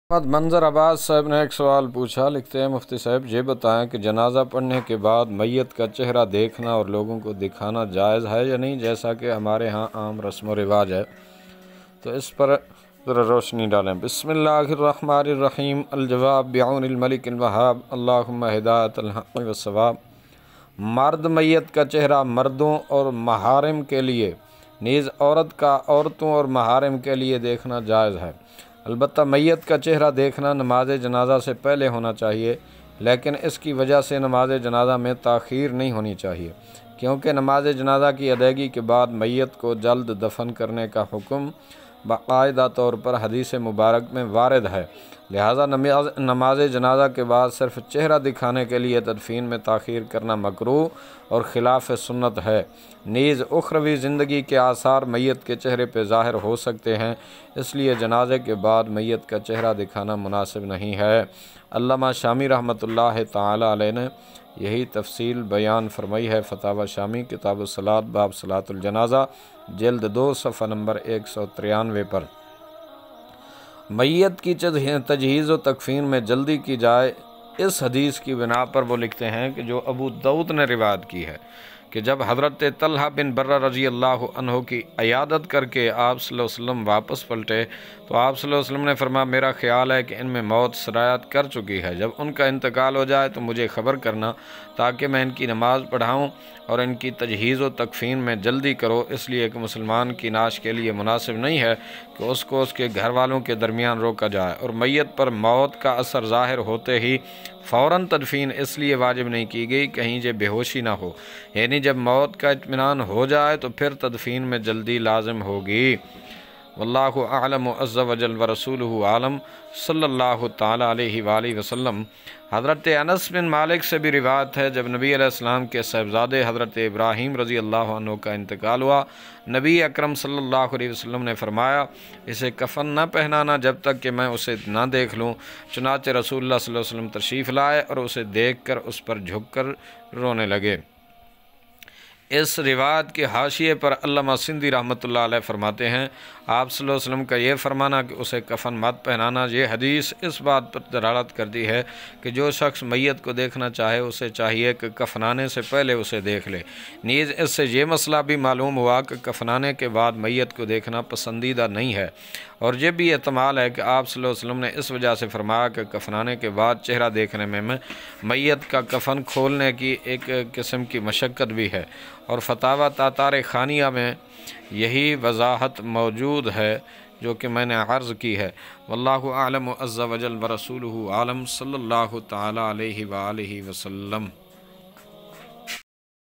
محمد منظر عباس صاحب نے ایک سوال پوچھا، لکھتے ہیں مفتی صاحب یہ بتائیں کہ جنازہ پڑھنے کے بعد میت کا چہرہ دیکھنا اور لوگوں کو دکھانا جائز ہے یا نہیں، جیسا کہ ہمارے ہاں عام رسم و رواج ہے، تو اس پر ذرا روشنی ڈالیں۔ بسم اللہ الرحمن الرحیم۔ الجواب بعون الملک الوہاب، اللہم ہدایت الحق والصواب۔ مرد میت کا چہرہ مردوں اور محارم کے لیے، نیز عورت کا عورتوں اور محارم کے لیے دیکھنا جائز ہے۔ البتہ میت کا چہرہ دیکھنا نماز جنازہ سے پہلے ہونا چاہیے، لیکن اس کی وجہ سے نماز جنازہ میں تاخیر نہیں ہونی چاہیے، کیونکہ نماز جنازہ کی ادائیگی کے بعد میت کو جلد دفن کرنے کا حکم باقاعدہ طور پر حدیث مبارک میں وارد ہے، لہذا نماز جنازہ کے بعد صرف چہرہ دکھانے کے لیے تدفین میں تاخیر کرنا مکروہ اور خلاف سنت ہے۔ نیز اخروی زندگی کے آثار میت کے چہرے پہ ظاہر ہو سکتے ہیں، اس لیے جنازے کے بعد میت کا چہرہ دکھانا مناسب نہیں ہے۔ علامہ شامی رحمۃ اللہ تعالی علیہ نے یہی تفصیل بیان فرمائی ہے فتاوی شامی کتاب الصلاۃ باب صلاۃ الجنازہ جلد 2 صفحہ نمبر 193 پر۔ میت کی تجہیز و تکفین میں جلدی کی جائے، اس حدیث کی بنا پر وہ لکھتے ہیں کہ جو ابو داؤد نے روایت کی ہے کہ جب حضرت طلحہ بن برہ رضی اللہ عنہ کی عیادت کر کے آپ صلی اللہ علیہ وسلم واپس پلٹے تو آپ صلی اللہ علیہ وسلم نے فرمایا میرا خیال ہے کہ ان میں موت سرایت کر چکی ہے، جب ان کا انتقال ہو جائے تو مجھے خبر کرنا تاکہ میں ان کی نماز پڑھاؤں اور ان کی تجہیز و تکفین میں جلدی کرو، اس لیے کہ مسلمان کی نعش کے لیے مناسب نہیں ہے کہ اس کو اس کے گھر والوں کے درمیان روکا جائے، اور میت پر موت کا اثر ظاہر ہوتے ہی فوراً تدفین اس لیے واجب نہیں کی گئی کہیں یہ بے ہوشی نہ ہو، یعنی جب موت کا اطمینان ہو جائے تو پھر تدفین میں جلدی لازم ہوگی۔ واللہ اعلم عز وجل ورسولہ عالم، صلی اللہ تعالی علیہ وآلہ وسلم۔ حضرت انس بن مالک سے بھی روایت ہے جب نبی علیہ السلام کے صاحبزادے حضرت ابراہیم رضی اللہ عنہ کا انتقال ہوا، نبی اکرم صلی اللہ علیہ وسلم نے فرمایا اسے کفن نہ پہنانا جب تک کہ میں اسے نہ دیکھ لوں، چنانچہ رسول اللہ صلی اللہ علیہ وسلم تشریف لائے اور اسے دیکھ کر اس پر جھک کر رونے لگے۔ اس روایت کے حاشیے پر علامہ سندھی رحمۃ اللہ علیہ فرماتے ہیں آپ صلی اللہ علیہ وسلم کا یہ فرمانا کہ اسے کفن مت پہنانا، یہ حدیث اس بات پر دلالت کرتی ہے کہ جو شخص میت کو دیکھنا چاہے اسے چاہیے کہ کفنانے سے پہلے اسے دیکھ لے۔ نیز اس سے یہ مسئلہ بھی معلوم ہوا کہ کفنانے کے بعد میت کو دیکھنا پسندیدہ نہیں ہے، اور یہ بھی احتمال ہے کہ آپ صلی اللہ علیہ وسلم نے اس وجہ سے فرمایا کہ کفنانے کے بعد چہرہ دیکھنے میں میت کا کفن کھولنے کی ایک قسم کی مشقت بھی ہے، اور فتاوی تاتار خانیہ میں یہی وضاحت موجود ہے جو کہ میں نے عرض کی ہے۔ واللہ اعلم عز وجل ورسولہ عالم، صلی اللہ تعالی علیہ وآلہ وسلم۔